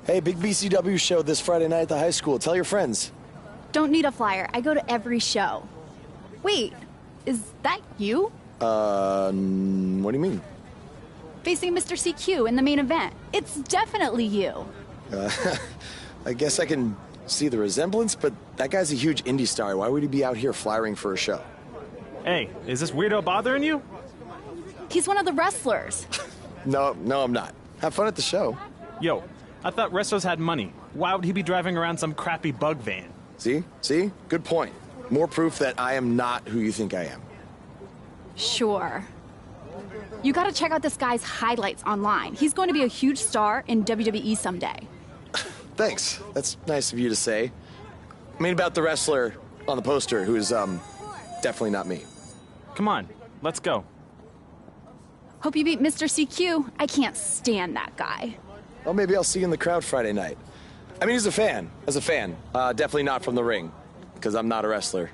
Hey, big BCW show this Friday night at the high school. Tell your friends. Don't need a flyer. I go to every show. Wait, is that you? What do you mean? Facing Mr. CQ in the main event. It's definitely you. I guess I can see the resemblance, but that guy's a huge indie star. Why would he be out here flyering for a show? Hey, is this weirdo bothering you? He's one of the wrestlers. No, I'm not. Have fun at the show. Yo, I thought wrestlers had money. Why would he be driving around some crappy bug van? See? Good point. More proof that I am not who you think I am. Sure. You gotta check out this guy's highlights online. He's going to be a huge star in WWE someday. Thanks. That's nice of you to say. I mean about the wrestler on the poster who's, definitely not me. Come on, let's go. Hope you beat Mr. CQ. I can't stand that guy. Well, maybe I'll see you in the crowd Friday night. I mean, as a fan. Definitely not from the ring, because I'm not a wrestler.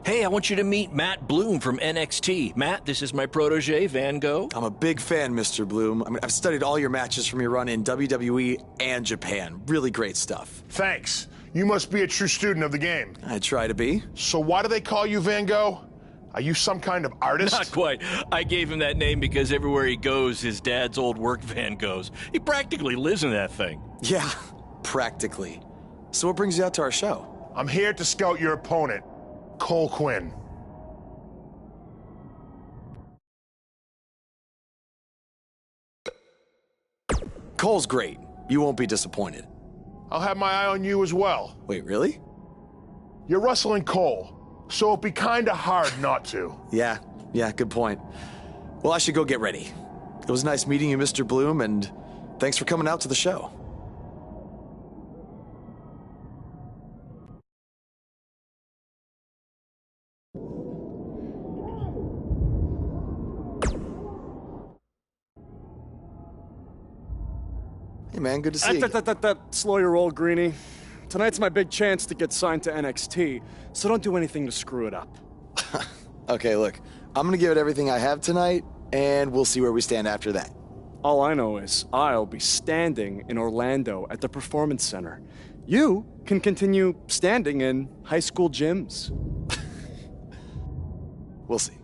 Hey, I want you to meet Matt Bloom from NXT. Matt, this is my protege, Van Gogh. I'm a big fan, Mr. Bloom. I mean, I've studied all your matches from your run in WWE and Japan. Really great stuff. Thanks. You must be a true student of the game. I try to be. So why do they call you Van Gogh? Are you some kind of artist? Not quite. I gave him that name because everywhere he goes, his dad's old work van goes. He practically lives in that thing. Yeah, practically. So what brings you out to our show? I'm here to scout your opponent, Cole Quinn. Cole's great. You won't be disappointed. I'll have my eye on you as well. Wait, really? You're wrestling Cole, so it'd be kinda hard not to. Yeah, good point. Well, I should go get ready. It was nice meeting you, Mr. Bloom, and thanks for coming out to the show. Hey, man, good to see you. Slow your roll, Greenie. Tonight's my big chance to get signed to NXT, so don't do anything to screw it up. Okay, look, I'm gonna give it everything I have tonight, and we'll see where we stand after that. All I know is I'll be standing in Orlando at the Performance Center. You can continue standing in high school gyms. We'll see.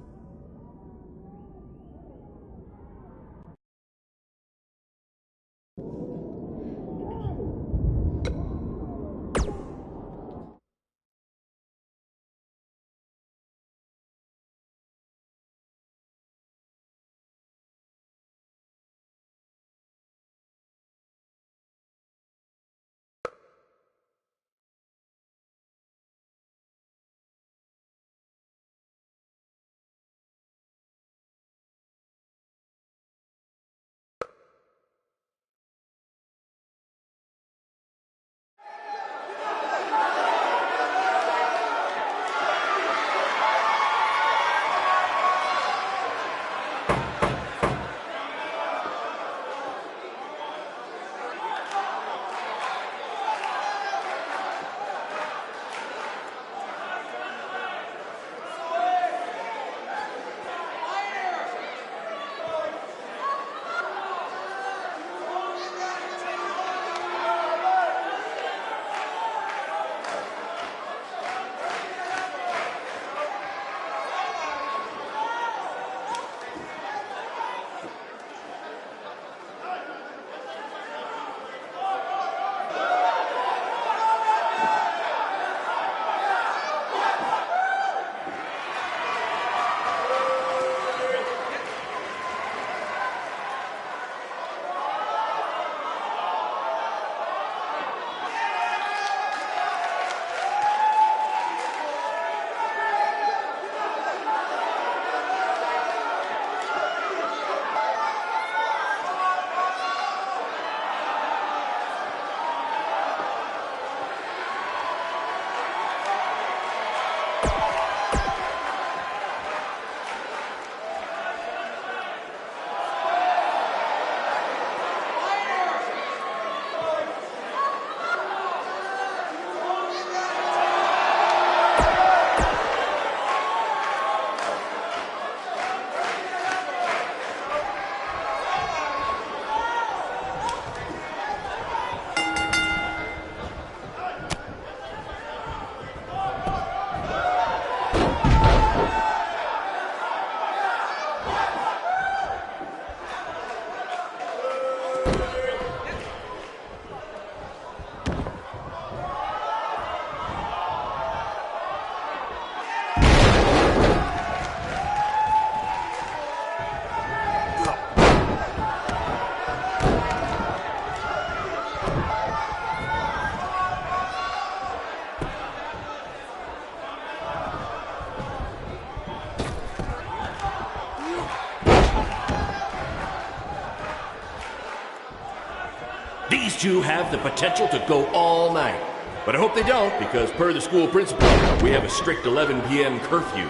two have the potential to go all night. But I hope they don't, because per the school principal, we have a strict 11 p.m. curfew.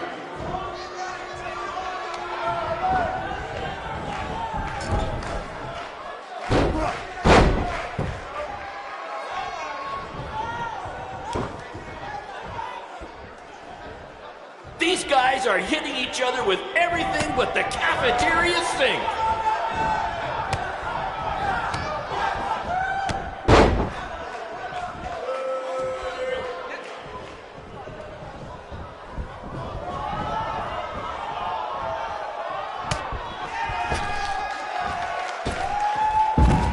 These guys are hitting each other with everything but the cafeteria sink.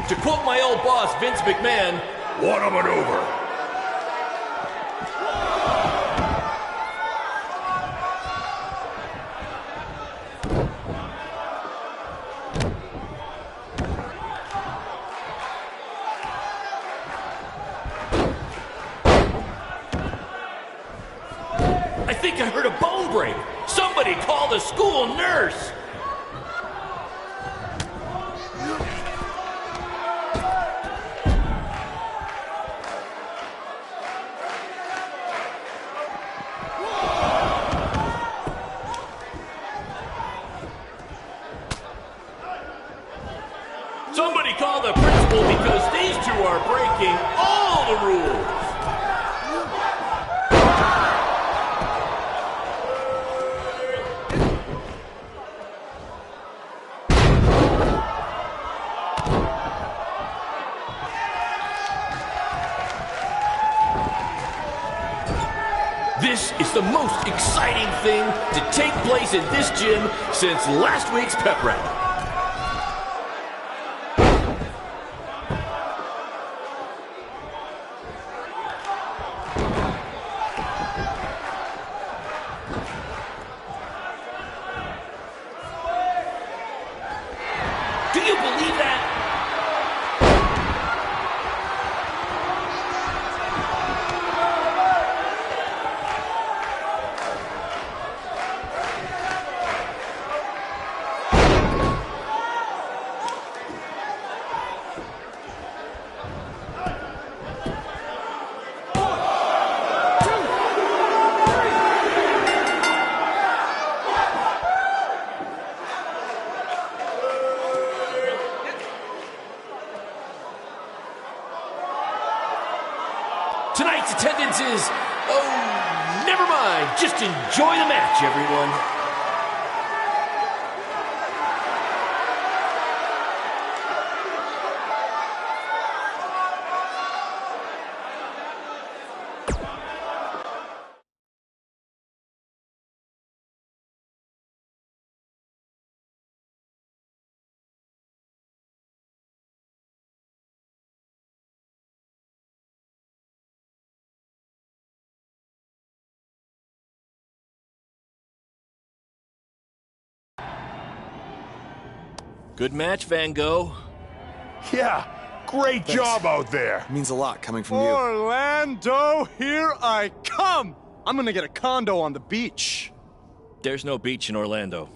To quote my old boss, Vince McMahon, what a maneuver. I think I heard a bone break. Somebody call the school nurse. Somebody call the principal because these two are breaking all the rules. This is the most exciting thing to take place in this gym since last week's pep rally. Do you believe that? Tonight's attendance is, oh, never mind. Just enjoy the match, everyone. Good match, Van Gogh. Yeah, great job out there. Means a lot coming from you. Orlando, here I come! I'm gonna get a condo on the beach. There's no beach in Orlando.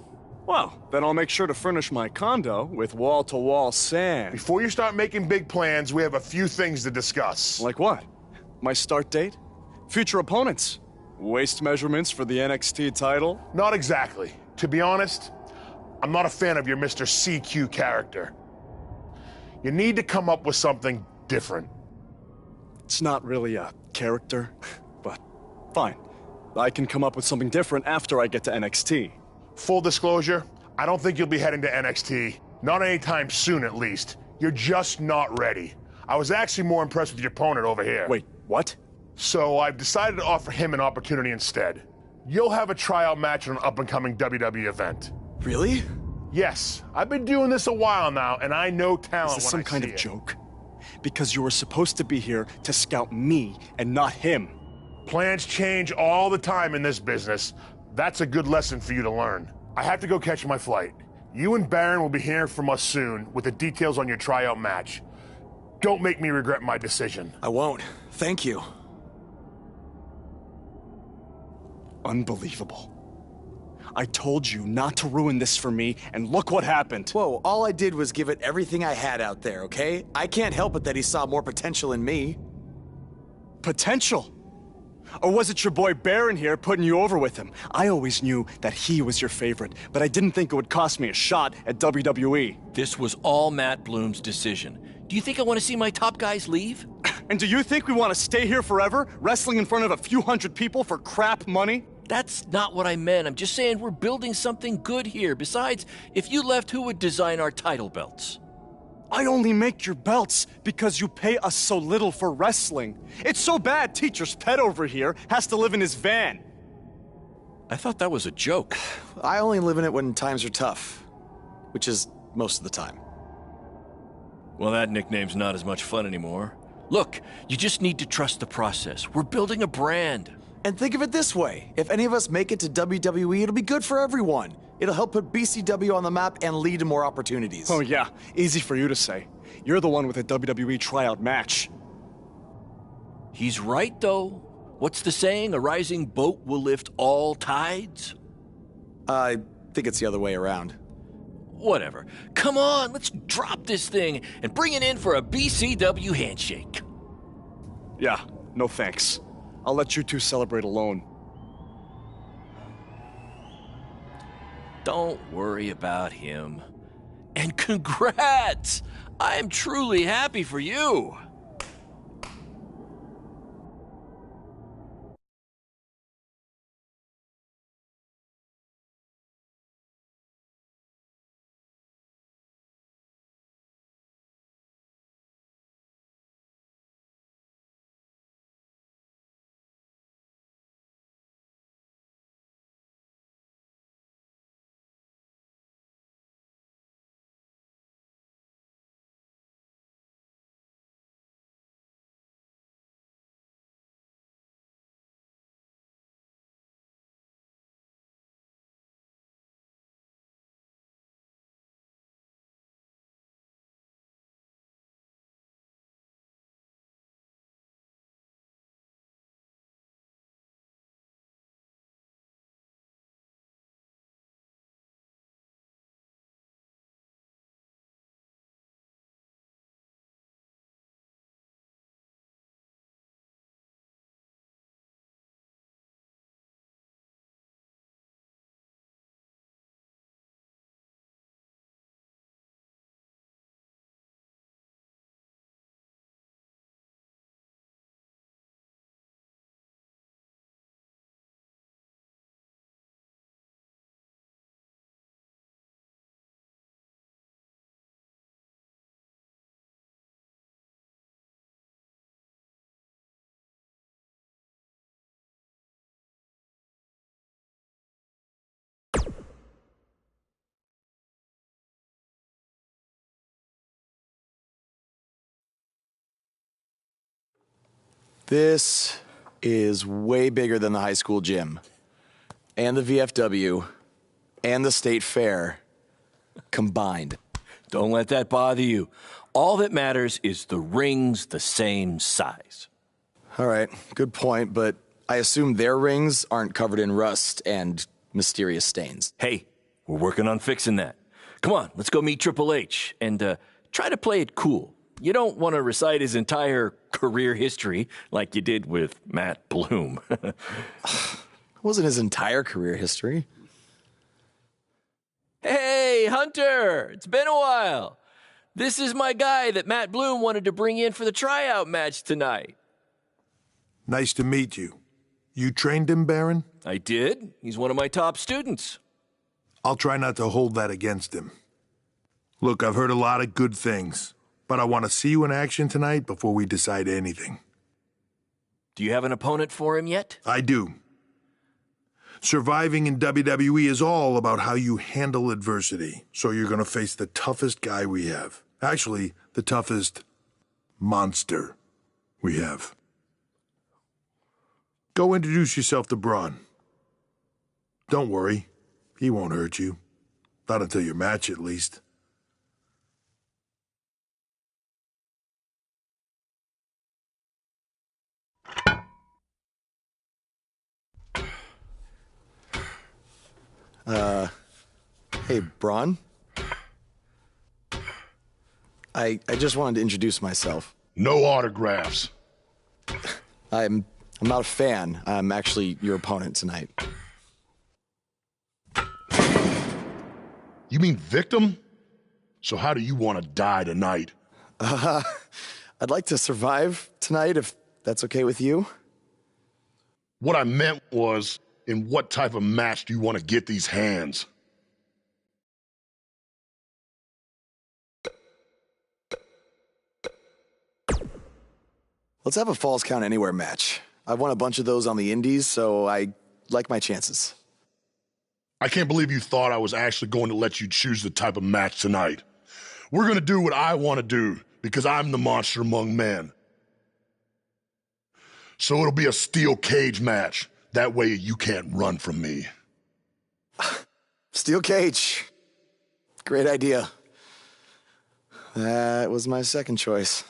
Well, then I'll make sure to furnish my condo with wall-to-wall sand. Before you start making big plans, we have a few things to discuss. Like what? My start date? Future opponents? Waist measurements for the NXT title? Not exactly. To be honest, I'm not a fan of your Mr. CQ character. You need to come up with something different. It's not really a character, but fine. I can come up with something different after I get to NXT. Full disclosure, I don't think you'll be heading to NXT. Not anytime soon, at least. You're just not ready. I was actually more impressed with your opponent over here. Wait, what? So I've decided to offer him an opportunity instead. You'll have a tryout match on an up-and-coming WWE event. Really? Yes, I've been doing this a while now, and I know talent Is this when some I kind see of it. joke? Because you were supposed to be here to scout me and not him. Plans change all the time in this business. That's a good lesson for you to learn. I have to go catch my flight. You and Baron will be hearing from us soon with the details on your tryout match. Don't make me regret my decision. I won't. Thank you. Unbelievable. I told you not to ruin this for me, and look what happened. Whoa, all I did was give it everything I had out there, okay? I can't help it that he saw more potential in me. Potential? Or was it your boy Baron here putting you over with him? I always knew that he was your favorite, but I didn't think it would cost me a shot at WWE. This was all Matt Bloom's decision. Do you think I want to see my top guys leave? And do you think we want to stay here forever, wrestling in front of a few hundred people for crap money? That's not what I meant. I'm just saying we're building something good here. Besides, if you left, who would design our title belts? I only make your belts because you pay us so little for wrestling. It's so bad Teacher's pet over here has to live in his van. I thought that was a joke. I only live in it when times are tough, which is most of the time. Well, that nickname's not as much fun anymore. Look, you just need to trust the process. We're building a brand. And think of it this way. If any of us make it to WWE, it'll be good for everyone. It'll help put BCW on the map and lead to more opportunities. Oh yeah, easy for you to say. You're the one with a WWE tryout match. He's right, though. What's the saying? A rising boat will lift all tides? I think it's the other way around. Whatever. Come on, let's drop this thing and bring it in for a BCW handshake. Yeah, no thanks. I'll let you two celebrate alone. Don't worry about him. And congrats! I am truly happy for you. This is way bigger than the high school gym, and the VFW, and the state fair combined. Don't let that bother you. All that matters is the ring's the same size. All right, good point, but I assume their rings aren't covered in rust and mysterious stains. Hey, we're working on fixing that. Come on, let's go meet Triple H and try to play it cool. You don't want to recite his entire career history like you did with Matt Bloom. It wasn't his entire career history. Hey, Hunter! It's been a while. This is my guy that Matt Bloom wanted to bring in for the tryout match tonight. Nice to meet you. You trained him, Baron? I did. He's one of my top students. I'll try not to hold that against him. Look, I've heard a lot of good things, but I want to see you in action tonight before we decide anything. Do you have an opponent for him yet? I do. Surviving in WWE is all about how you handle adversity, so you're going to face the toughest guy we have. Actually, the toughest monster we have. Go introduce yourself to Braun. Don't worry, he won't hurt you. Not until your match, at least. Hey, Braun? I just wanted to introduce myself. No autographs. I'm not a fan. I'm actually your opponent tonight. You mean victim? So how do you want to die tonight? I'd like to survive tonight if that's okay with you. What I meant was, in what type of match do you want to get these hands? Let's have a Falls Count Anywhere match. I've won a bunch of those on the indies, so I like my chances. I can't believe you thought I was actually going to let you choose the type of match tonight. We're going to do what I want to do, because I'm the monster among men. So it'll be a steel cage match. That way you can't run from me. Steel cage. Great idea. That was my second choice.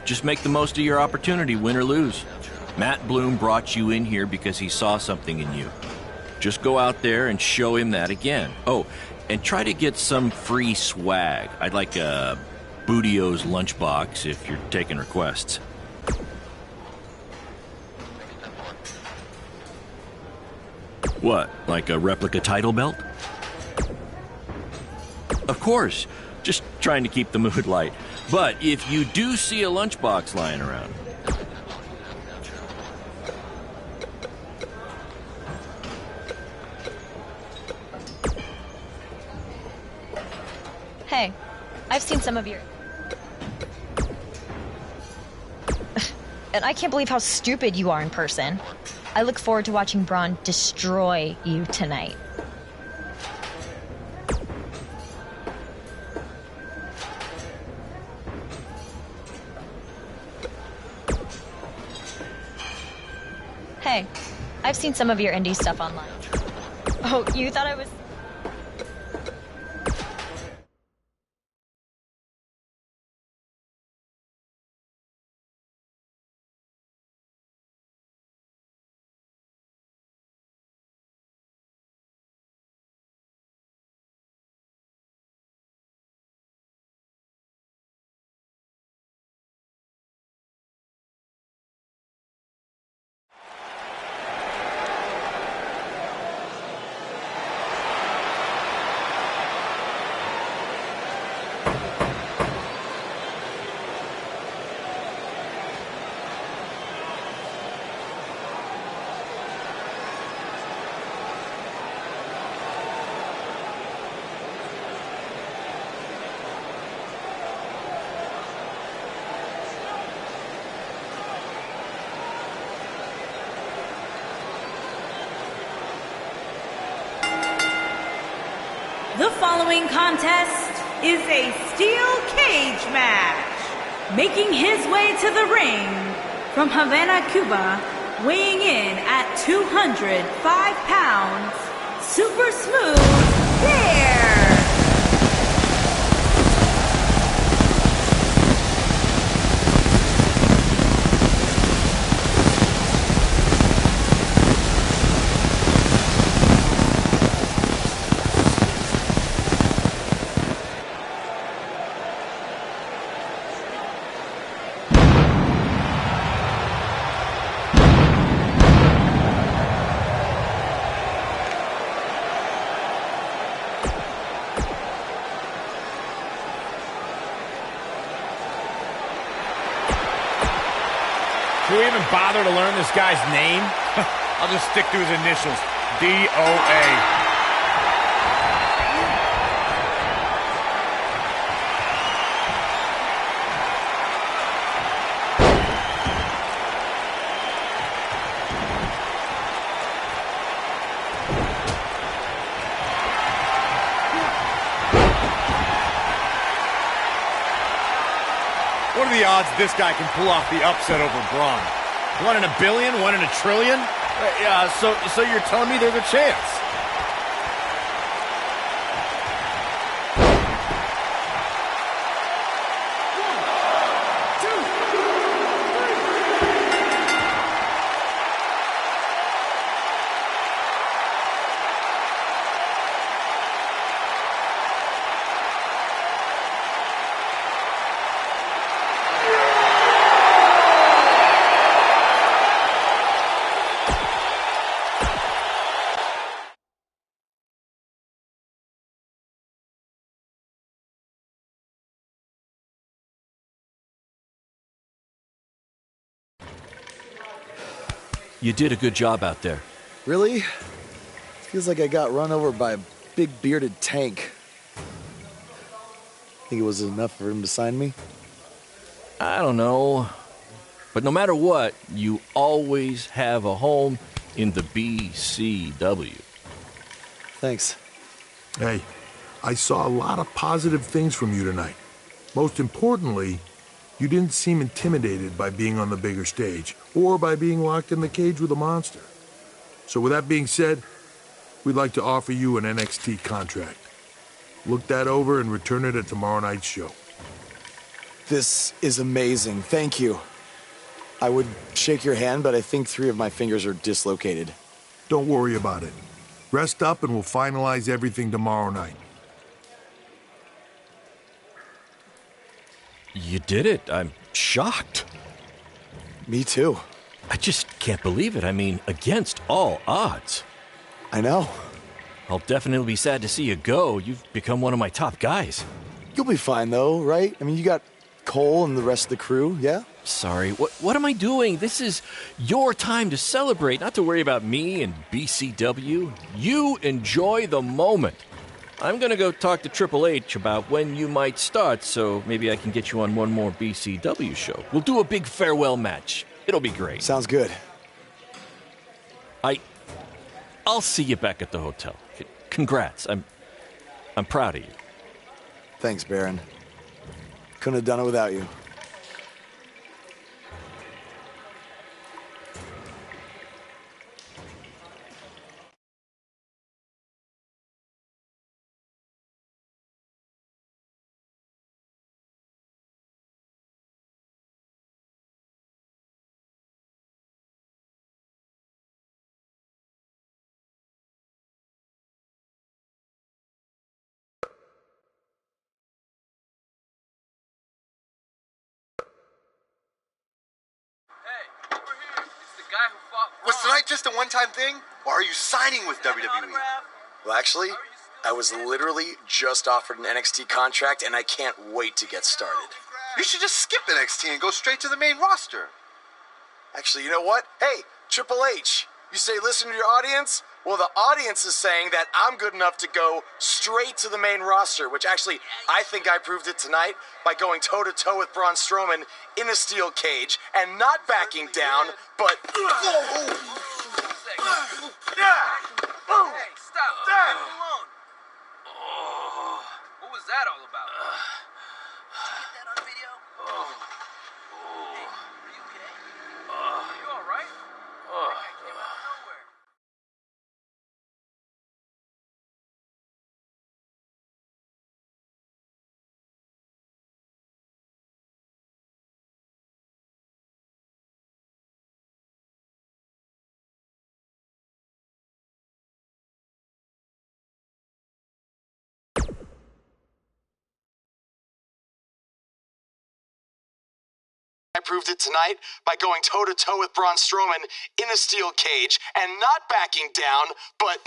Just make the most of your opportunity, win or lose. Matt Bloom brought you in here because he saw something in you. Just go out there and show him that again. Oh, and try to get some free swag. I'd like a Bootio's lunchbox if you're taking requests. What, like a replica title belt? Of course, just trying to keep the mood light. But if you do see a lunchbox lying around, hey, I've seen some of your... And I can't believe how stupid you are in person. I look forward to watching Braun destroy you tonight. Hey, I've seen some of your indie stuff online. Oh, you thought I was... The following contest is a steel cage match. Making his way to the ring from Havana, Cuba, weighing in at 205 pounds, Super Smooth Bear. Do we even bother to learn this guy's name? I'll just stick to his initials, DOA. are the odds this guy can pull off the upset over Braun? 1 in a billion? 1 in a trillion? Yeah, so you're telling me there's a chance? You did a good job out there. Really? Feels like I got run over by a big bearded tank. Think it was enough for him to sign me? I don't know. But no matter what, you always have a home in the BCW. Thanks. Hey, I saw a lot of positive things from you tonight. Most importantly, you didn't seem intimidated by being on the bigger stage or by being locked in the cage with a monster. So with that being said, we'd like to offer you an NXT contract. Look that over and return it at tomorrow night's show. This is amazing. Thank you. I would shake your hand, but I think 3 of my fingers are dislocated. Don't worry about it. Rest up and we'll finalize everything tomorrow night. You did it. I'm shocked. Me too. I just can't believe it. I mean, against all odds. I know. I'll definitely be sad to see you go. You've become one of my top guys. You'll be fine, though, right? I mean, you got Cole and the rest of the crew, yeah? Sorry, what am I doing? This is your time to celebrate, not to worry about me and BCW. You enjoy the moment. I'm gonna go talk to Triple H about when you might start, so maybe I can get you on one more BCW show. We'll do a big farewell match. It'll be great. Sounds good. I'll see you back at the hotel. Congrats. I'm proud of you. Thanks, Baron. Couldn't have done it without you. Was tonight just a one-time thing, or are you signing with WWE? Well, actually, I was literally just offered an NXT contract, and I can't wait to get started. You should just skip NXT and go straight to the main roster. Actually, you know what? Hey, Triple H, you say listen to your audience? Well, the audience is saying that I'm good enough to go straight to the main roster, which actually, I think I proved it tonight by going toe-to-toe with Braun Strowman in a steel cage and not backing down, but... Hey, stop. Leave me alone. What was that all about? Did you get that on video? Hey, are you okay? Are you all right? That came out of nowhere. I proved it tonight by going toe-to-toe with Braun Strowman in a steel cage and not backing down, but...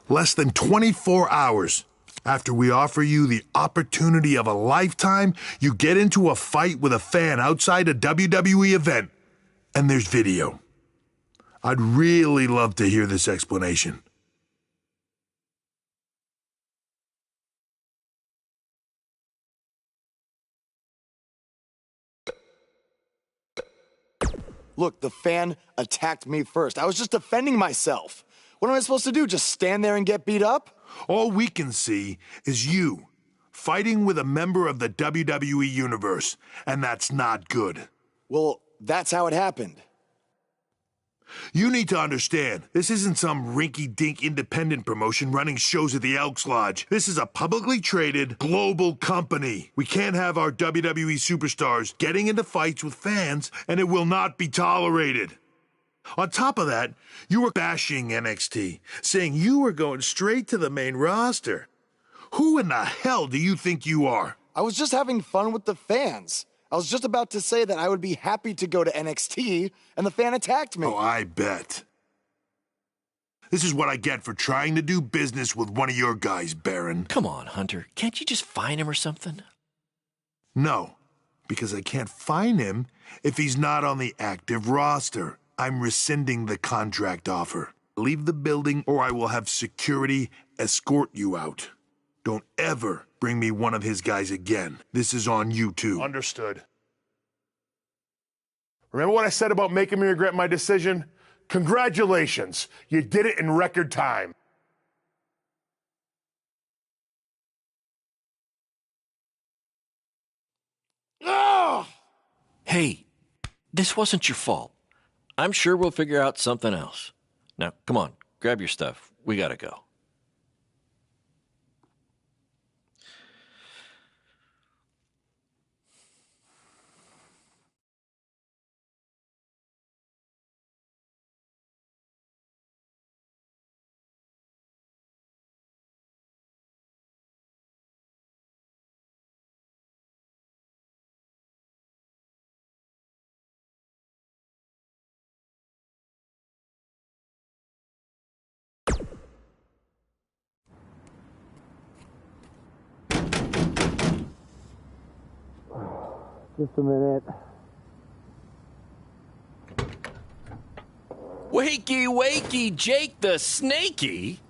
Less than 24 hours after we offer you the opportunity of a lifetime, you get into a fight with a fan outside a WWE event, and there's video. I'd really love to hear this explanation. Look, the fan attacked me first. I was just defending myself. What am I supposed to do, just stand there and get beat up? All we can see is you fighting with a member of the WWE Universe, and that's not good. Well, that's how it happened. You need to understand, this isn't some rinky-dink independent promotion running shows at the Elks Lodge. This is a publicly traded, global company. We can't have our WWE superstars getting into fights with fans, and it will not be tolerated. On top of that, you were bashing NXT, saying you were going straight to the main roster. Who in the hell do you think you are? I was just having fun with the fans. I was just about to say that I would be happy to go to NXT, and the fan attacked me. Oh, I bet. This is what I get for trying to do business with one of your guys, Baron. Come on, Hunter. Can't you just fine him or something? No, because I can't fine him if he's not on the active roster. I'm rescinding the contract offer. Leave the building or I will have security escort you out. Don't ever bring me one of his guys again. This is on you too. Understood. Remember what I said about making me regret my decision? Congratulations. You did it in record time. Oh! Hey, this wasn't your fault. I'm sure we'll figure out something else. Now, come on, grab your stuff. We gotta go. Just a minute. Wakey, wakey, Jake the Snakey!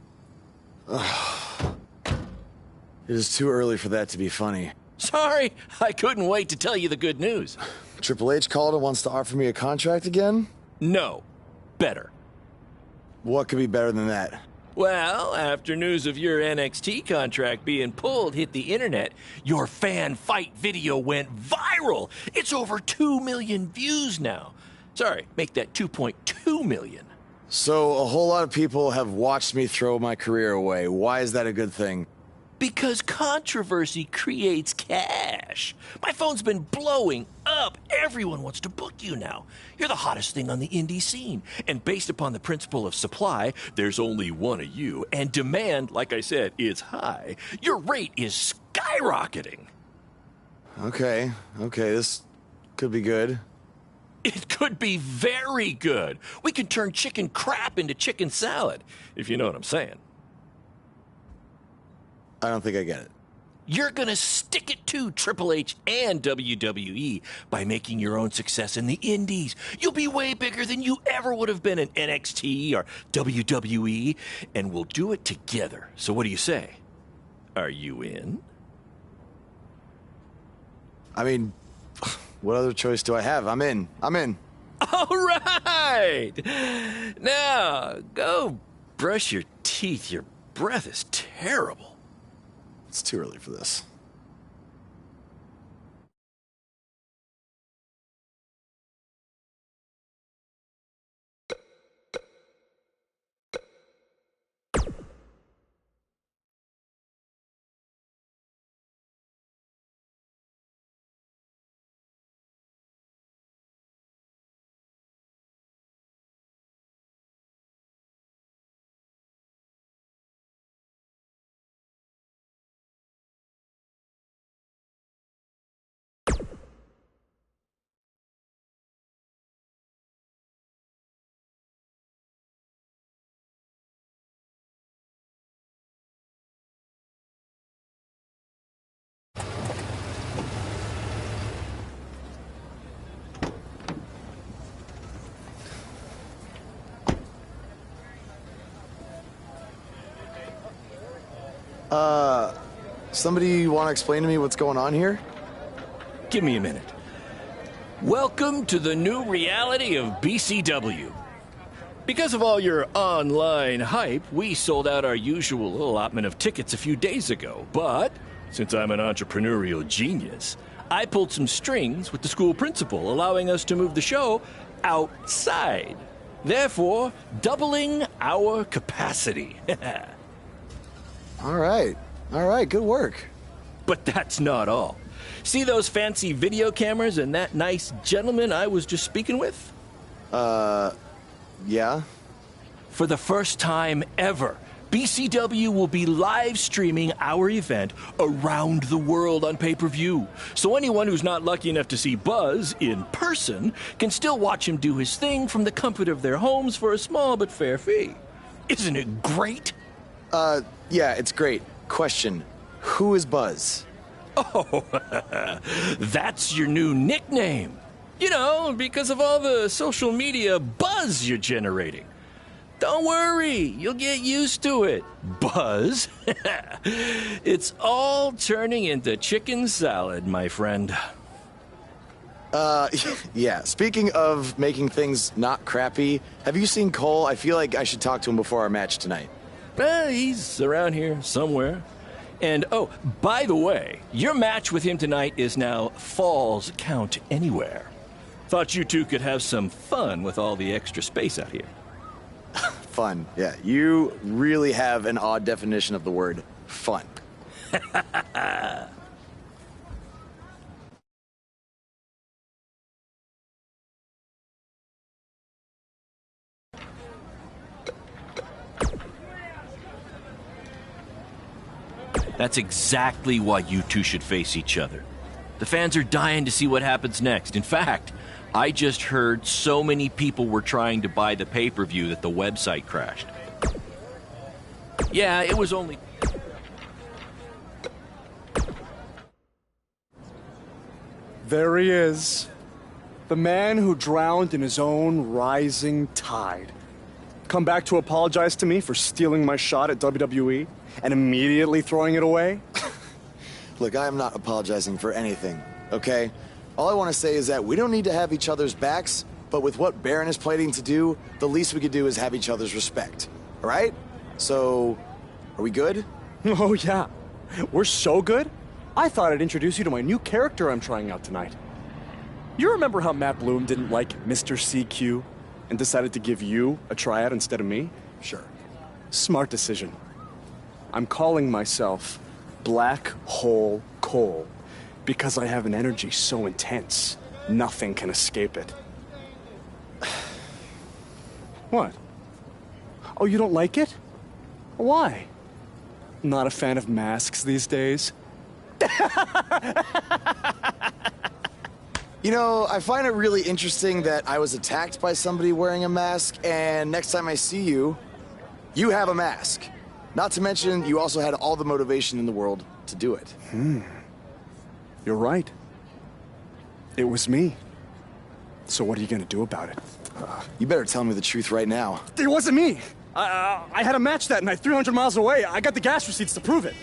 It is too early for that to be funny. Sorry, I couldn't wait to tell you the good news. Triple H called and wants to offer me a contract again? No. Better. What could be better than that? Well, after news of your NXT contract being pulled hit the internet, your fan fight video went viral. It's over 2 million views now. Sorry, make that 2.2 million. So a whole lot of people have watched me throw my career away. Why is that a good thing? Because controversy creates cash. My phone's been blowing up. Everyone wants to book you now. You're the hottest thing on the indie scene. And based upon the principle of supply, there's only one of you. And demand, like I said, is high. Your rate is skyrocketing. Okay, this could be good. It could be very good. We can turn chicken crap into chicken salad, if you know what I'm saying. I don't think I get it. You're gonna stick it to Triple H and WWE by making your own success in the indies. You'll be way bigger than you ever would have been in NXT or WWE, and we'll do it together. So what do you say? Are you in? I mean, what other choice do I have? I'm in. All right! Now, go brush your teeth. Your breath is terrible. It's too early for this. Somebody want to explain to me what's going on here? Give me a minute. Welcome to the new reality of BCW. Because of all your online hype, we sold out our usual allotment of tickets a few days ago. But Since I'm an entrepreneurial genius, I pulled some strings with the school principal, allowing us to move the show outside, therefore doubling our capacity. All right, good work. But that's not all. See those fancy video cameras and that nice gentleman I was just speaking with? Yeah? For the first time ever, BCW will be live streaming our event around the world on pay-per-view. So anyone who's not lucky enough to see Buzz in person can still watch him do his thing from the comfort of their homes for a small but fair fee. Isn't it great? Yeah, it's great. Question, who is Buzz? Oh, that's your new nickname. You know, because of all the social media buzz you're generating. Don't worry, you'll get used to it. Buzz? It's all turning into chicken salad, my friend. Yeah, speaking of making things not crappy, have you seen Cole? I feel like I should talk to him before our match tonight. He's around here somewhere. And, oh, by the way, your match with him tonight is now Falls Count Anywhere. Thought you two could have some fun with all the extra space out here. Fun, yeah. You really have an odd definition of the word fun. That's exactly why you two should face each other. The fans are dying to see what happens next. In fact, I just heard so many people were trying to buy the pay-per-view that the website crashed. Yeah, it was only... There he is. The man who drowned in his own rising tide. Come back to apologize to me for stealing my shot at WWE and immediately throwing it away? Look, I am not apologizing for anything, okay? All I want to say is that we don't need to have each other's backs, but with what Baron is planning to do, the least we could do is have each other's respect. All right? So, are we good? Oh, yeah. We're so good? I thought I'd introduce you to my new character I'm trying out tonight. You remember how Matt Bloom didn't like Mr. CQ and decided to give you a tryout instead of me? Sure. Smart decision. I'm calling myself Black Hole Cole because I have an energy so intense, nothing can escape it. What? Oh, you don't like it? Why? Not a fan of masks these days? You know, I find it really interesting that I was attacked by somebody wearing a mask, and next time I see you, you have a mask. Not to mention, you also had all the motivation in the world to do it. You're right. It was me. So what are you gonna do about it? You better tell me the truth right now. It wasn't me! I had a match that night 300 miles away. I got the gas receipts to prove it.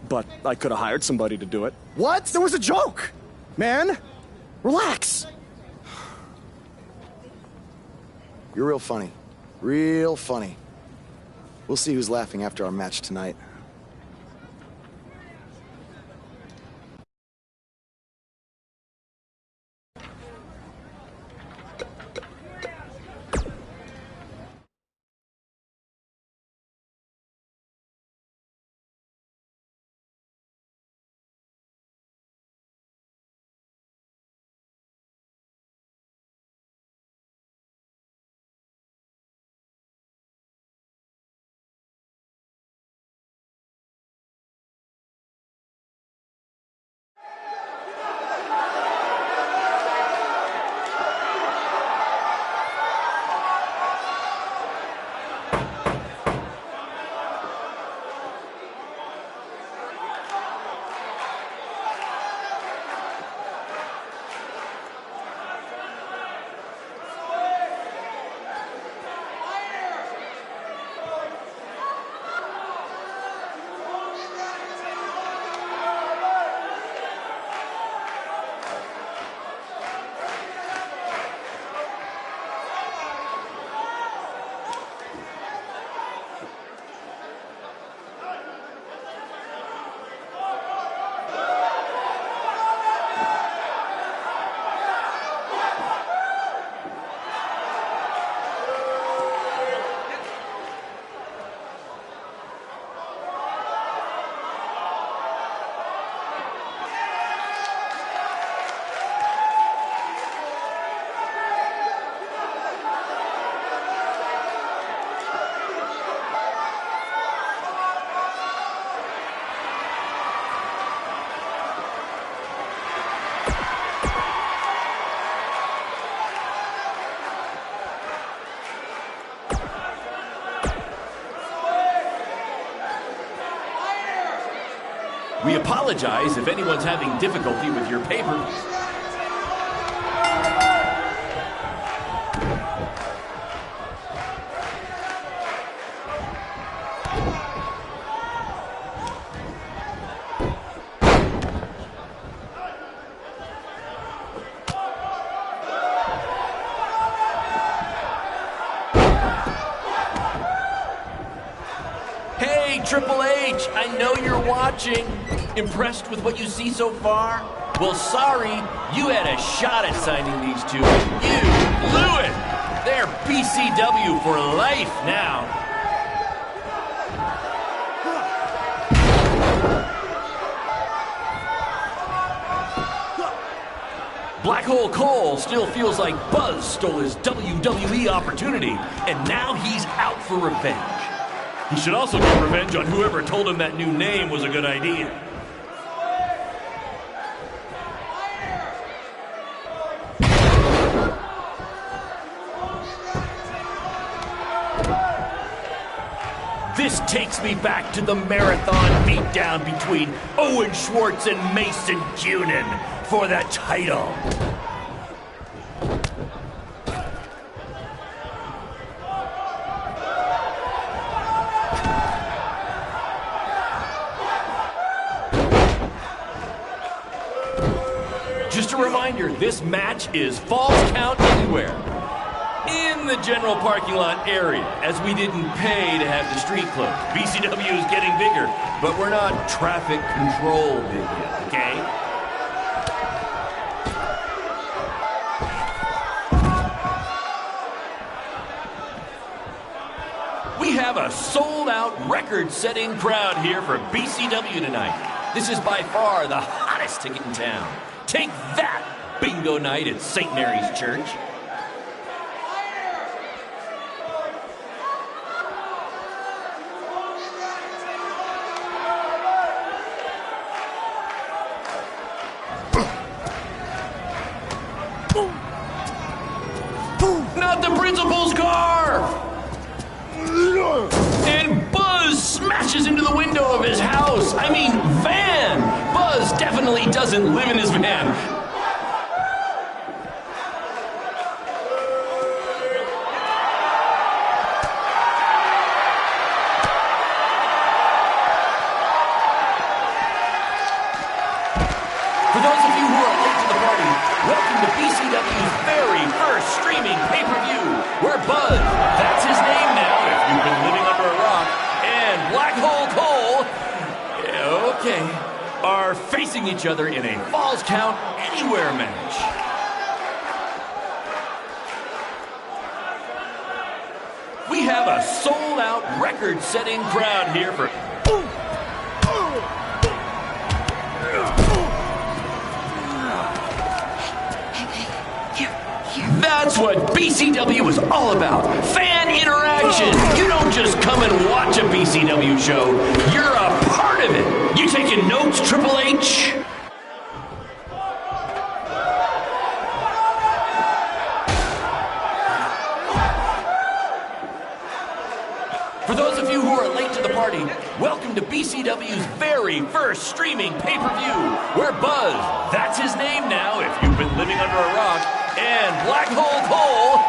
But I could have hired somebody to do it. What? There was a joke! Man, relax. You're real funny. Real funny. We'll see who's laughing after our match tonight. We apologize if anyone's having difficulty with your pay-per-view. Triple H, I know you're watching. Impressed with what you see so far? Well, sorry, you had a shot at signing these two. You blew it. They're BCW for life now. Black Hole Cole still feels like Buzz stole his WWE opportunity, and now he's out for revenge. He should also get revenge on whoever told him that new name was a good idea. This takes me back to the marathon beatdown between Owen Schwartz and Mason Cunin for the title. Just a reminder, this match is Falls Count Anywhere in the general parking lot area, as we didn't pay to have the street closed. BCW is getting bigger, but we're not traffic control big yet, okay? We have a sold-out, record-setting crowd here for BCW tonight. This is by far the hottest ticket in town. Take that, bingo night at St. Mary's Church. Not the principal's car! And Buzz smashes into the window of his house. I mean, van! Buzz definitely doesn't live in his van. For those of you who are late to the party, welcome to BCW's very first streaming pay-per-view, where Buzz, that's his name now if you've been living under a rock, and Black Hole Cole, okay, are facing each other in a Falls Count Anywhere match. We have a sold-out, record-setting crowd here for... That's what BCW is all about. Fan interaction. You don't just come and watch a BCW show. You're a part of it. You taking notes, Triple H? For those of you who are late to the party, welcome to BCW's very first streaming pay-per-view, where Buzz, that's his name now if you've been living under a rock, and Black Hole Cole,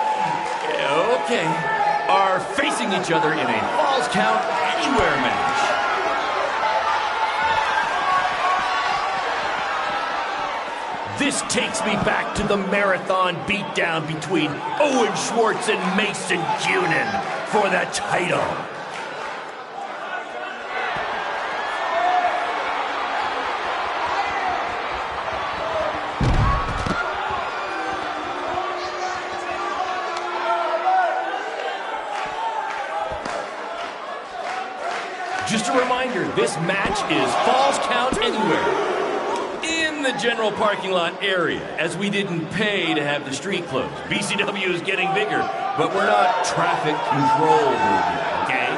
okay, are facing each other in a Falls Count Anywhere match. This takes me back to the marathon beatdown between Owen Schwartz and Mason Cunin for the title. Just a reminder, this match is Falls Count Anywhere in the general parking lot area, as we didn't pay to have the street closed. BCW is getting bigger, but we're not traffic control yet, okay?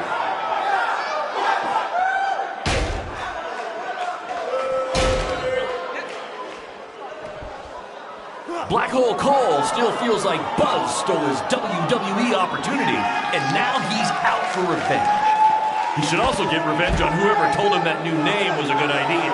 Black Hole Cole still feels like Buzz stole his WWE opportunity, and now he's out for revenge. He should also get revenge on whoever told him that new name was a good idea.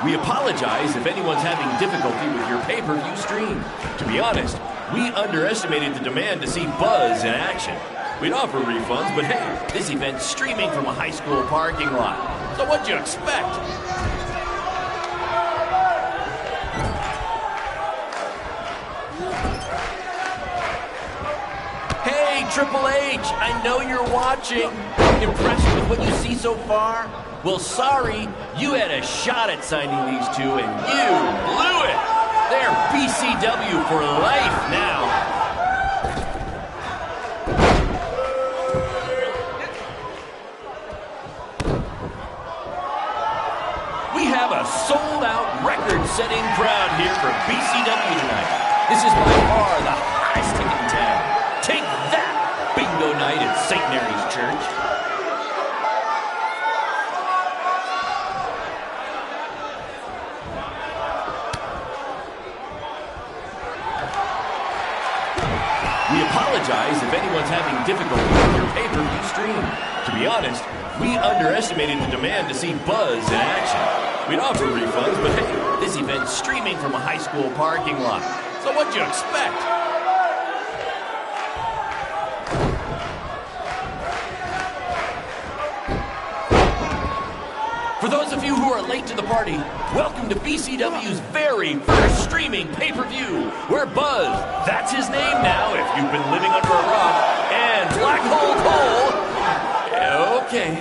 We apologize if anyone's having difficulty with your pay-per-view stream. To be honest, we underestimated the demand to see Buzz in action. We'd offer refunds, but hey, this event's streaming from a high school parking lot. So what'd you expect? Hey, Triple H, I know you're watching. Impressed with what you see so far? Well, sorry, you had a shot at signing these two, and you blew it. They're BCW for life now. We have a sold-out, record-setting crowd here for BCW tonight. This is by far the highest ticket in town. Take that, bingo night at St. Mary's Church. We apologize if anyone's having difficulty with your pay-per-view stream. To be honest, we underestimated the demand to see Buzz in action. We'd offer refunds, but hey, this event's streaming from a high school parking lot. So what'd you expect? For those of you who are late to the party, welcome to BCW's very first streaming pay-per-view, where Buzz, that's his name now if you've been living under a rock, and Black Hole Cole, okay,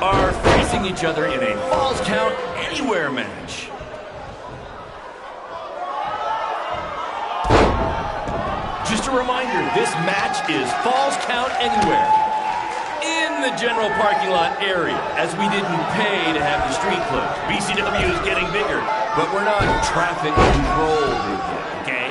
are facing each other in a Falls Count Anywhere match. Just a reminder, this match is Falls Count Anywhere. In the general parking lot area, as we didn't pay to have the street closed. BCW is getting bigger, but we're not traffic controlled yet, okay?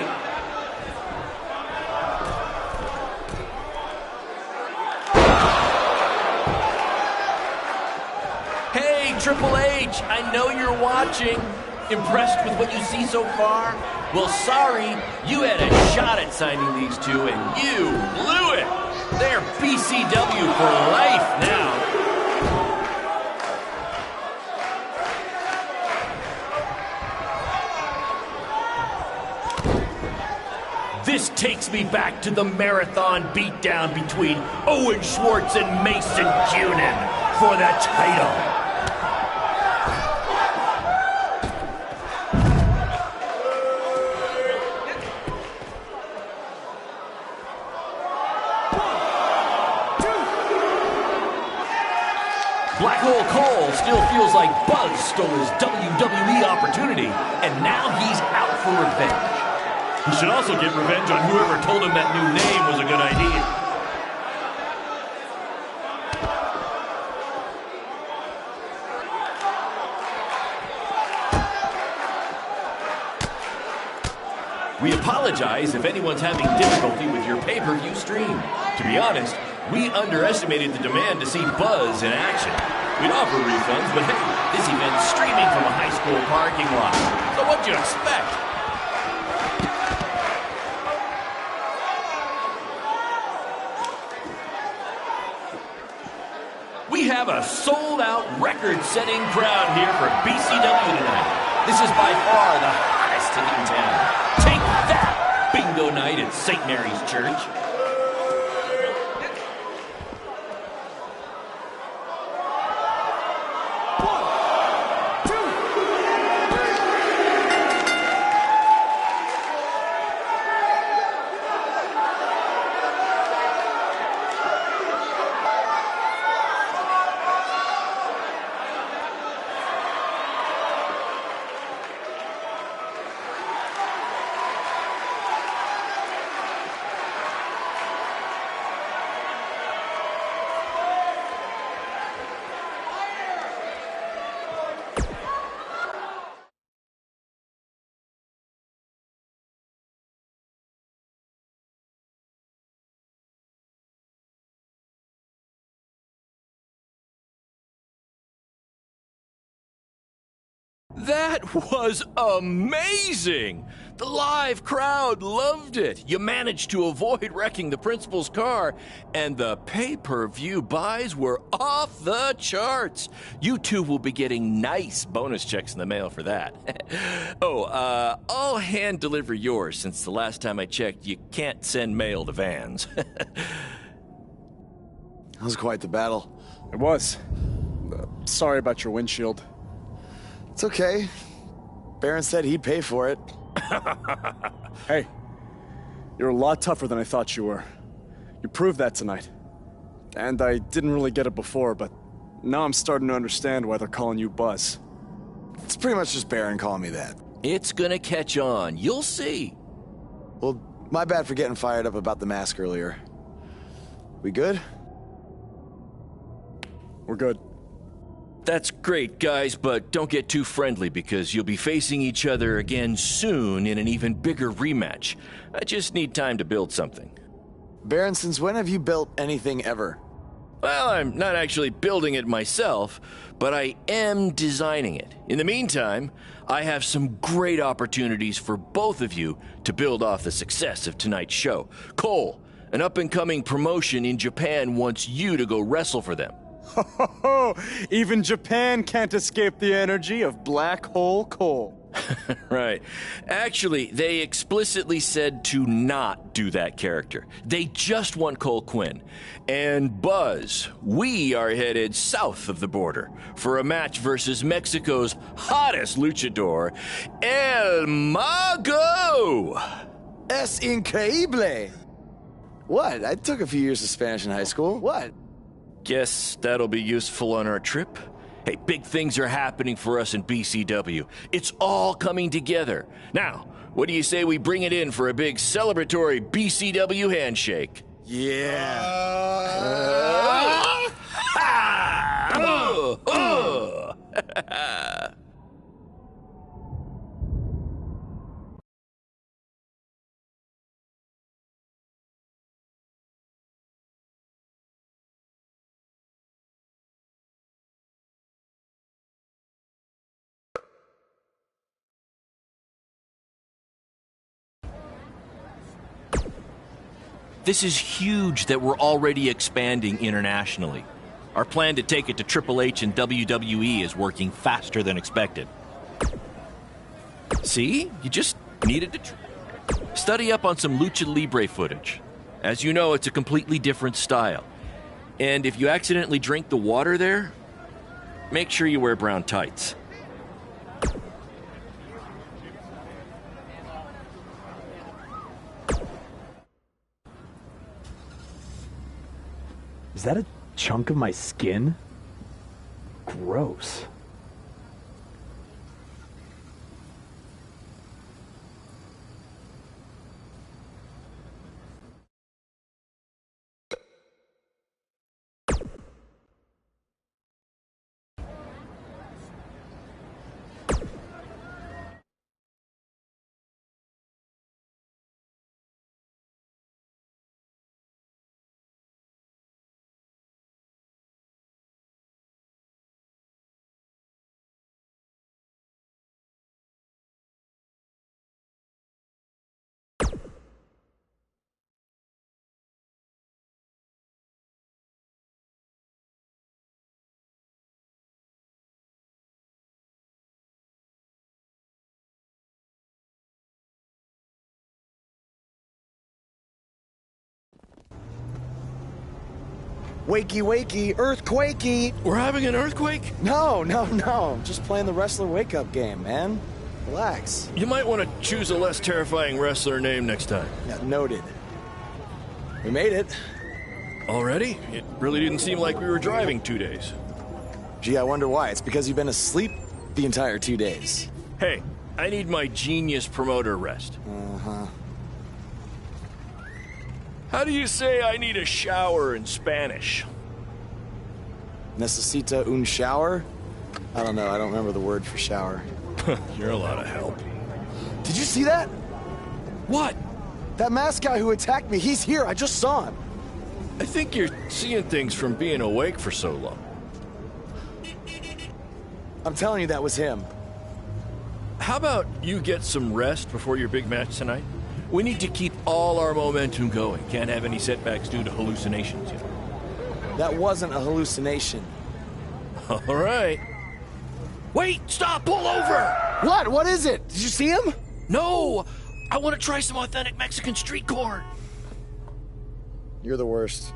Hey, Triple H, I know you're watching. Impressed with what you see so far? Well, sorry, you had a shot at signing these two, and you blew it. They're BCW for life now. This takes me back to the marathon beatdown between Owen Schwartz and Mason Cunin for the title. Black Hole Cole still feels like Buzz stole his WWE opportunity, and now he's out for revenge. He should also get revenge on whoever told him that new name was a good idea. We apologize if anyone's having difficulty with your pay-per-view stream. To be honest, we underestimated the demand to see Buzz in action. We'd offer refunds, but hey, this event's streaming from a high school parking lot. So what'd you expect? We have a sold-out, record-setting crowd here for BCW tonight. This is by far the hottest ticket in town. Take that, bingo night at St. Mary's Church. That was amazing! The live crowd loved it. You managed to avoid wrecking the principal's car, and the pay-per-view buys were off the charts. You two will be getting nice bonus checks in the mail for that. I'll hand deliver yours since the last time I checked, you can't send mail to vans. That was quite the battle. It was. Sorry about your windshield. It's okay. Baron said he'd pay for it. Hey, you're a lot tougher than I thought you were. You proved that tonight. And I didn't really get it before, but now I'm starting to understand why they're calling you Buzz. It's pretty much just Baron calling me that. It's gonna catch on. You'll see. Well, my bad for getting fired up about the mask earlier. We good? We're good. That's great, guys, but don't get too friendly because you'll be facing each other again soon in an even bigger rematch. I just need time to build something. Baron, since when have you built anything ever? Well, I'm not actually building it myself, but I am designing it. In the meantime, I have some great opportunities for both of you to build off the success of tonight's show. Cole, an up-and-coming promotion in Japan wants you to go wrestle for them. Even Japan can't escape the energy of Black Hole Cole. Right. Actually, they explicitly said to not do that character. They just want Cole Quinn. And Buzz, we are headed south of the border for a match versus Mexico's hottest luchador, El Mago! Es increíble! What? I took a few years of Spanish in high school. What? Guess that'll be useful on our trip. Hey, big things are happening for us in BCW. It's all coming together. Now, what do you say we bring it in for a big celebratory BCW handshake? Yeah. This is huge that we're already expanding internationally. Our plan to take it to Triple H and WWE is working faster than expected. See? You just needed to study up on some Lucha Libre footage. As you know, it's a completely different style. And if you accidentally drink the water there, make sure you wear brown tights. Is that a chunk of my skin? Gross. Wakey, wakey, earthquakey. We're having an earthquake? No. Just playing the wrestler wake-up game, man. Relax. You might want to choose a less terrifying wrestler name next time. Yeah, noted. We made it. Already? It really didn't seem like we were driving 2 days. Gee, I wonder why. It's because you've been asleep the entire 2 days. Hey, I need my genius promoter rest. Uh-huh. How do you say I need a shower in Spanish? Necesita un shower? I don't know. I don't remember the word for shower. You're a lot of help. Did you see that? What? That masked guy who attacked me. He's here. I just saw him. I think you're seeing things from being awake for so long. I'm telling you, that was him. how about you get some rest before your big match tonight? We need to keep all our momentum going. Can't have any setbacks due to hallucinations, you know. That wasn't a hallucination. All right. Wait, stop, pull over! What? What is it? Did you see him? No! I want to try some authentic Mexican street corn. You're the worst.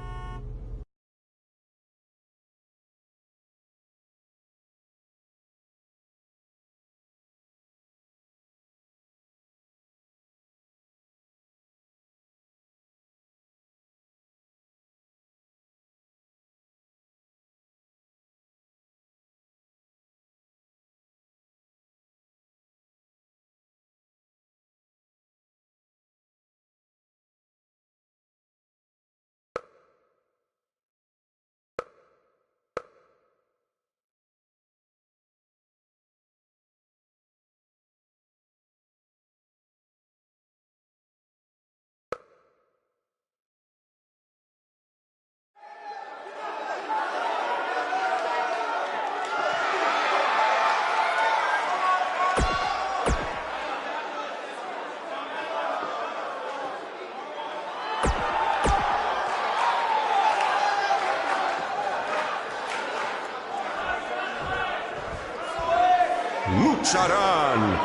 Lucharán.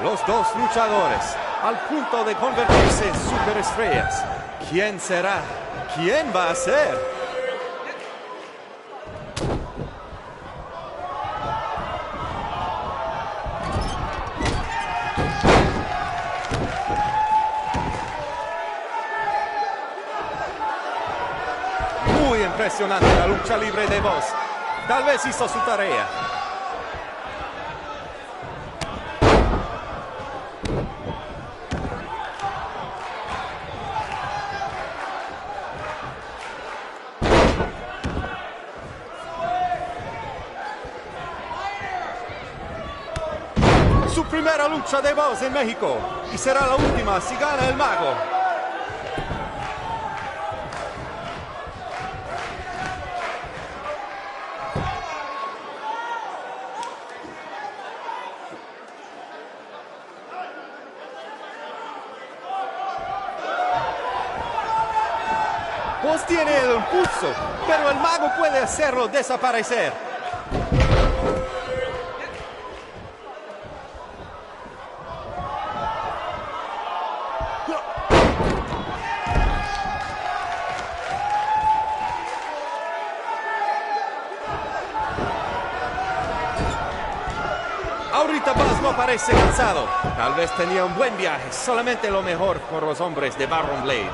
Los dos luchadores al punto de convertirse en superestrellas. ¿Quién será? ¿Quién va a ser? Muy impresionante la lucha libre de Boss. Tal vez hizo su tarea. Su primera lucha de Boss en México y será la última si gana el Mago. Boss tiene el impulso, pero el Mago puede hacerlo desaparecer. Ahorita Boss no parece cansado. Tal vez tenía un buen viaje. Solamente lo mejor por los hombres de Baron Blade.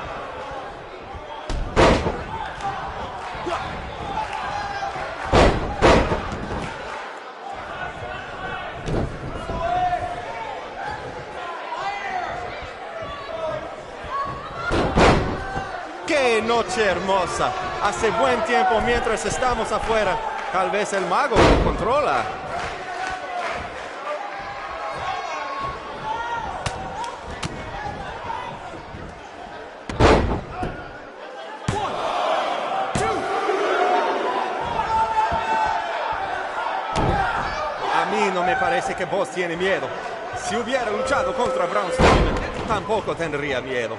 ¡Qué noche hermosa! Hace buen tiempo mientras estamos afuera. Tal vez el Mago lo controla. A mí no me parece que Boss tiene miedo. Si hubiera luchado contra Braun Strowman, tampoco tendría miedo.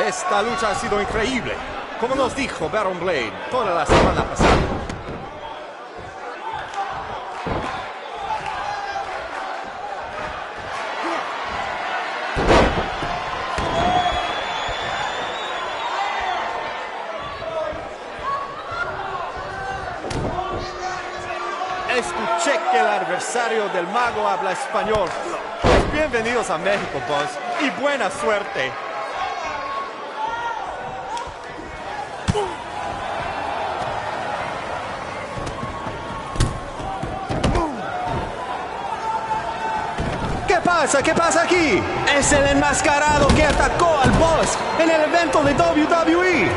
Esta lucha ha sido increíble, como nos dijo Baron Blade toda la semana pasada. Escuché que el adversario del Mago habla español. Pues bienvenidos a México, Boss, y buena suerte. pasa? ¿Qué pasa aquí? Es el enmascarado que atacó al boss en el evento de WWE.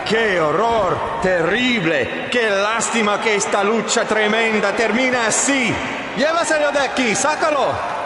¡Qué horror! ¡Terrible! ¡Qué lástima que esta lucha tremenda termina así! ¡Llévaselo de aquí! ¡Sácalo!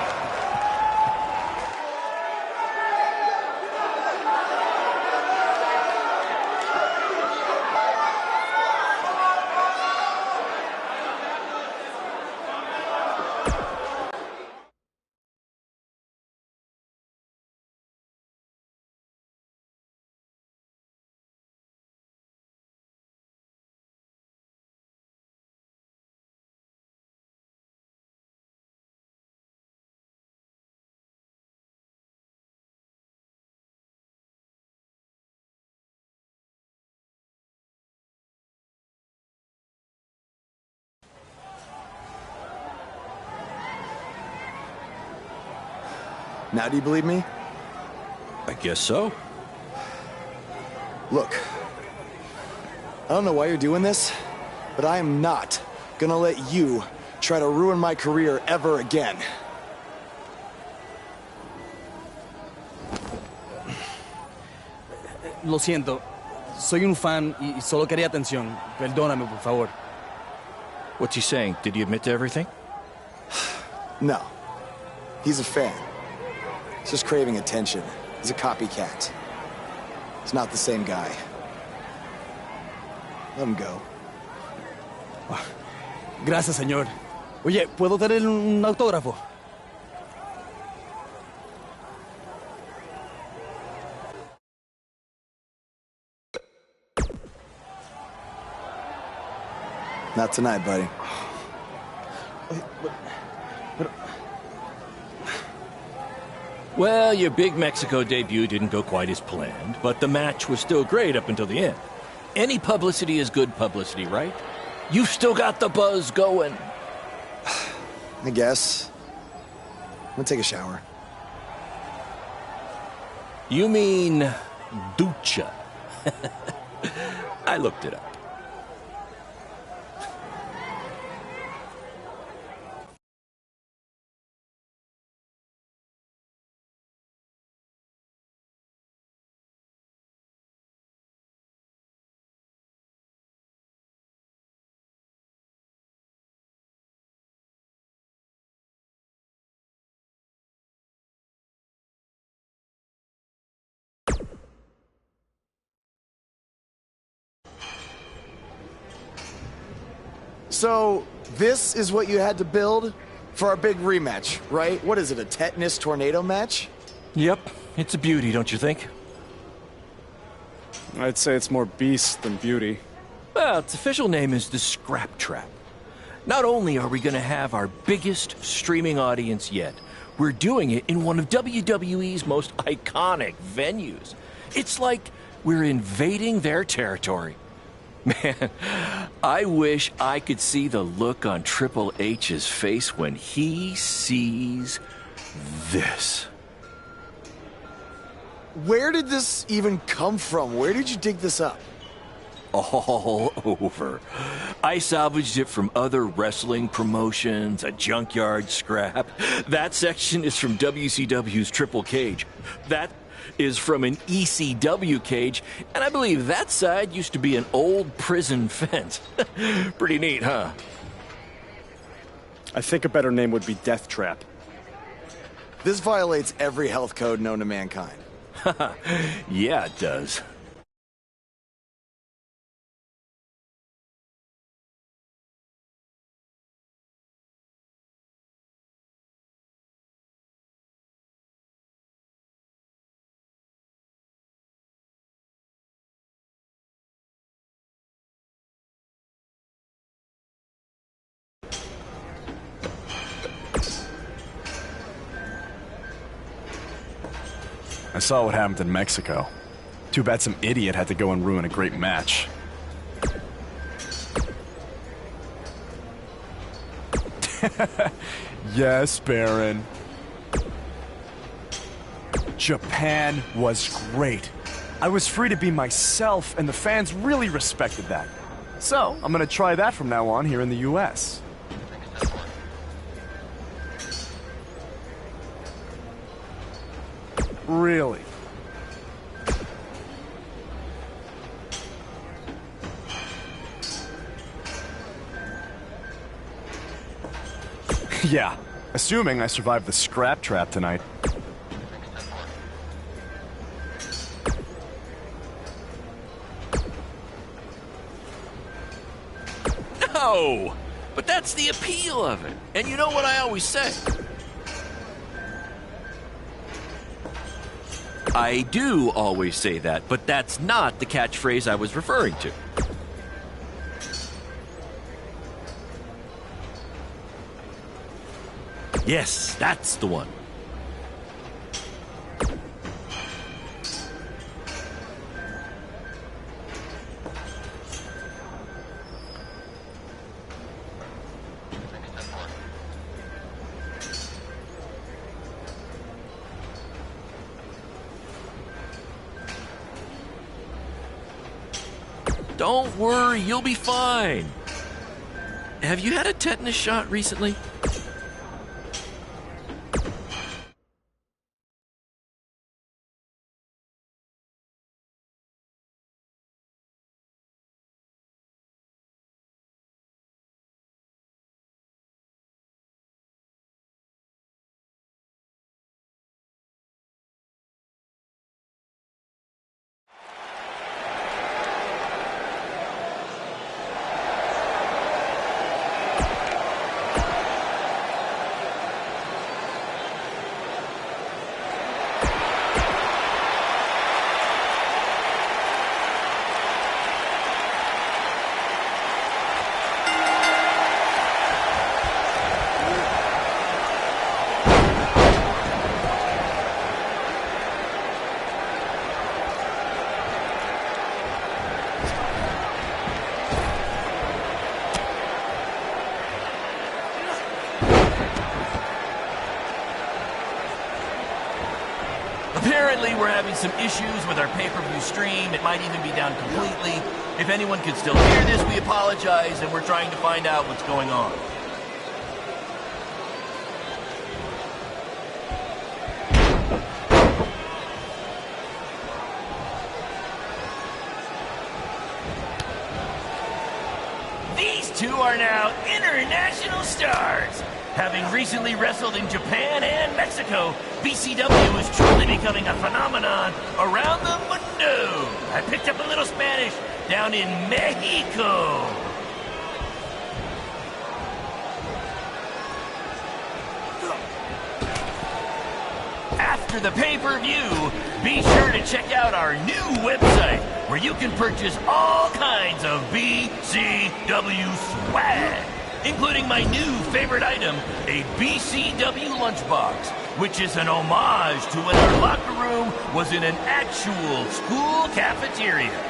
Now do you believe me? I guess so. Look, I don't know why you're doing this, but I am not gonna let you try to ruin my career ever again. Lo siento. Soy un fan y solo quería atención. Perdóname, por favor. What's he saying? Did he admit to everything? No. He's a fan. He's just craving attention. He's a copycat. He's not the same guy. Let him go. Gracias, señor. Oye, ¿puedo tener un autógrafo? Not tonight, buddy. Well, your big Mexico debut didn't go quite as planned, but the match was still great up until the end. Any publicity is good publicity, right? You've still got the buzz going. I guess. I'm gonna take a shower. You mean ducha. I looked it up. So, this is what you had to build for our big rematch, right? What is it, a tetanus tornado match? Yep, it's a beauty, don't you think? I'd say it's more beast than beauty. Well, its official name is the Scrap Trap. Not only are we going to have our biggest streaming audience yet, we're doing it in one of WWE's most iconic venues. It's like we're invading their territory. Man, I wish I could see the look on Triple H's face when he sees this. Where did this even come from? Where did you dig this up? All over. I salvaged it from other wrestling promotions, a junkyard scrap. That section is from WCW's Triple Cage. That is from an ECW cage, and I believe that side used to be an old prison fence. Pretty neat, huh? I think a better name would be Death Trap. This violates every health code known to mankind. Yeah, it does. I saw what happened in Mexico. Too bad some idiot had to go and ruin a great match. Yes, Baron. Japan was great. I was free to be myself, and the fans really respected that. So, I'm gonna try that from now on here in the US. Really? Yeah, assuming I survive the scrap trap tonight. No! But that's the appeal of it. And you know what I always say? I do always say that, but that's not the catchphrase I was referring to. Yes, that's the one. Don't worry, you'll be fine. Have you had a tetanus shot recently? Apparently, we're having some issues with our pay-per-view stream. It might even be down completely. If anyone could still hear this, we apologize, and we're trying to find out what's going on. These two are now international stars. Having recently wrestled in Japan and Mexico, BCW is truly becoming a phenomenon around the mundo. I picked up a little Spanish down in Mexico. After the pay-per-view, be sure to check out our new website where you can purchase all kinds of BCW swag, including my new favorite item, a BCW lunchbox, which is an homage to when our locker room was in an actual school cafeteria.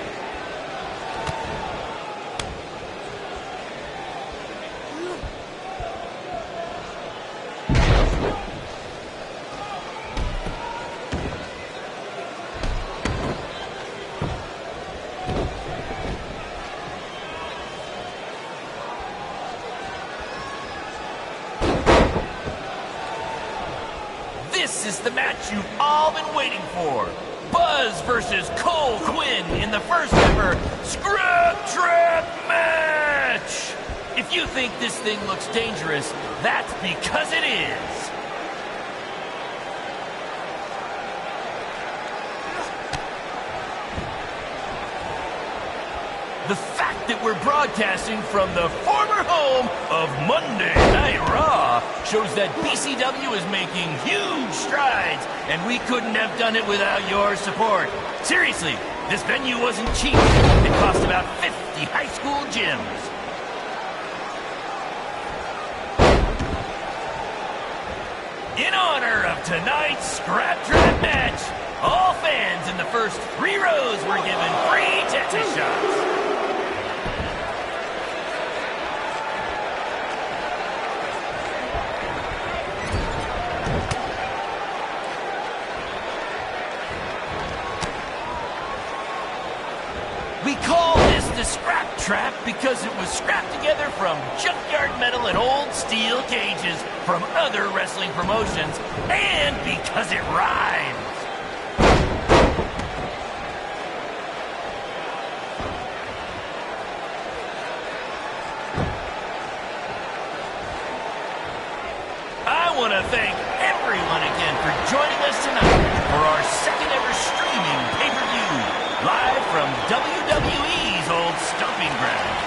This is the match you've all been waiting for. Buzz versus Cole Quinn in the first ever Scrap Trap match. If you think this thing looks dangerous, that's because it is. The fact that we're broadcasting from the former home of Monday Night Raw shows that BCW is making huge strides, and we couldn't have done it without your support. Seriously, this venue wasn't cheap. It cost about 50 high school gyms. In honor of tonight's Scrap Trap match, all fans in the first 3 rows were given free tetanus shots. We call this the Scrap Trap because it was scrapped together from junkyard metal and old steel cages from other wrestling promotions, and because it rhymes. want to thank everyone again for joining us tonight for our second ever streaming pay-per-view, live from WWE's old stomping ground.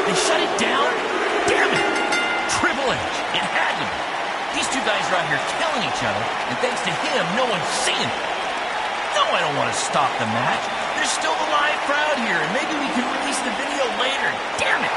They shut it down? Damn it! Triple H, it had to be. These two guys are out here killing each other, and thanks to him, no one's seeing it. No, I don't want to stop the match. There's still a live crowd here, and maybe we can release the video later. Damn it!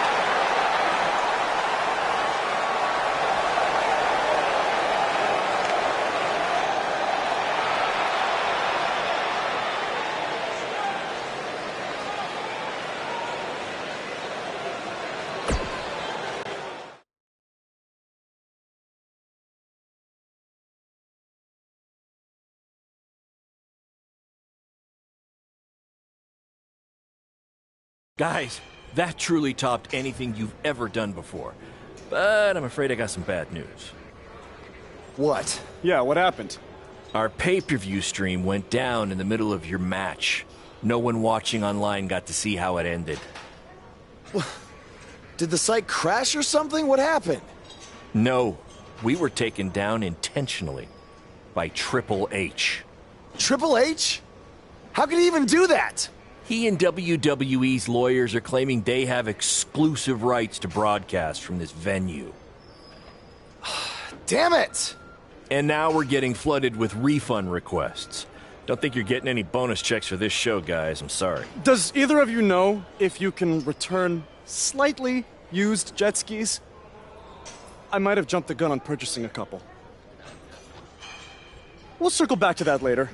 Guys, that truly topped anything you've ever done before. But I'm afraid I got some bad news. What? Yeah, what happened? Our pay-per-view stream went down in the middle of your match. No one watching online got to see how it ended. Did the site crash or something? What happened? No, we were taken down intentionally by Triple H. Triple H? How could he even do that? He and WWE's lawyers are claiming they have exclusive rights to broadcast from this venue. Damn it! And now we're getting flooded with refund requests. Don't think you're getting any bonus checks for this show, guys. I'm sorry. Does either of you know if you can return slightly used jet skis? I might have jumped the gun on purchasing a couple. We'll circle back to that later.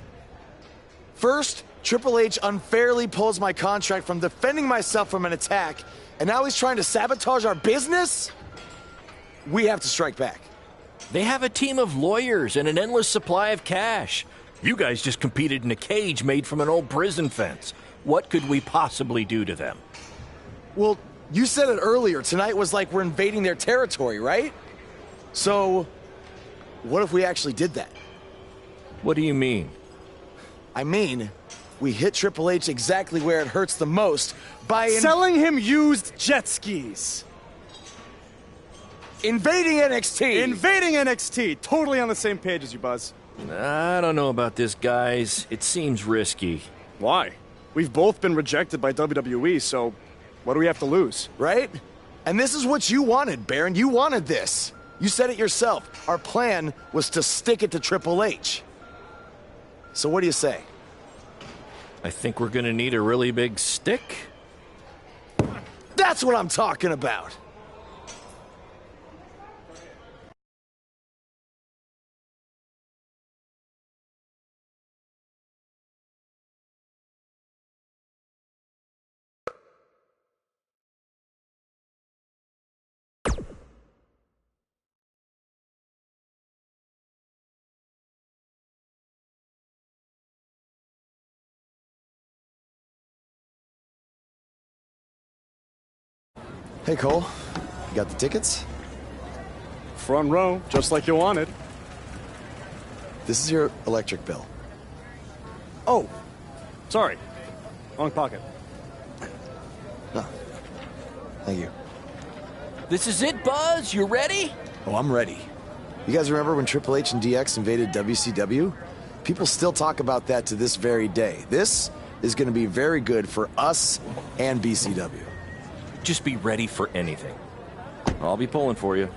First, Triple H unfairly pulls my contract from defending myself from an attack, and now he's trying to sabotage our business? We have to strike back. They have a team of lawyers and an endless supply of cash. You guys just competed in a cage made from an old prison fence. What could we possibly do to them? Well, you said it earlier. Tonight was like we're invading their territory, right? So, what if we actually did that? What do you mean? I mean, we hit Triple H exactly where it hurts the most by selling him used jet skis. Invading NXT. Invading NXT. Totally on the same page as you, Buzz. I don't know about this, guys. It seems risky. Why? We've both been rejected by WWE, so what do we have to lose? Right? And this is what you wanted, Baron. You wanted this. You said it yourself. Our plan was to stick it to Triple H. So what do you say? I think we're gonna need a really big stick. That's what I'm talking about. Hey, Cole. You got the tickets? Front row, just like you wanted. This is your electric bill. Oh, sorry. Wrong pocket. No. Thank you. This is it, Buzz? You ready? Oh, I'm ready. You guys remember when Triple H and DX invaded WCW? People still talk about that to this very day. This is going to be very good for us and BCW. Just be ready for anything. I'll be pulling for you.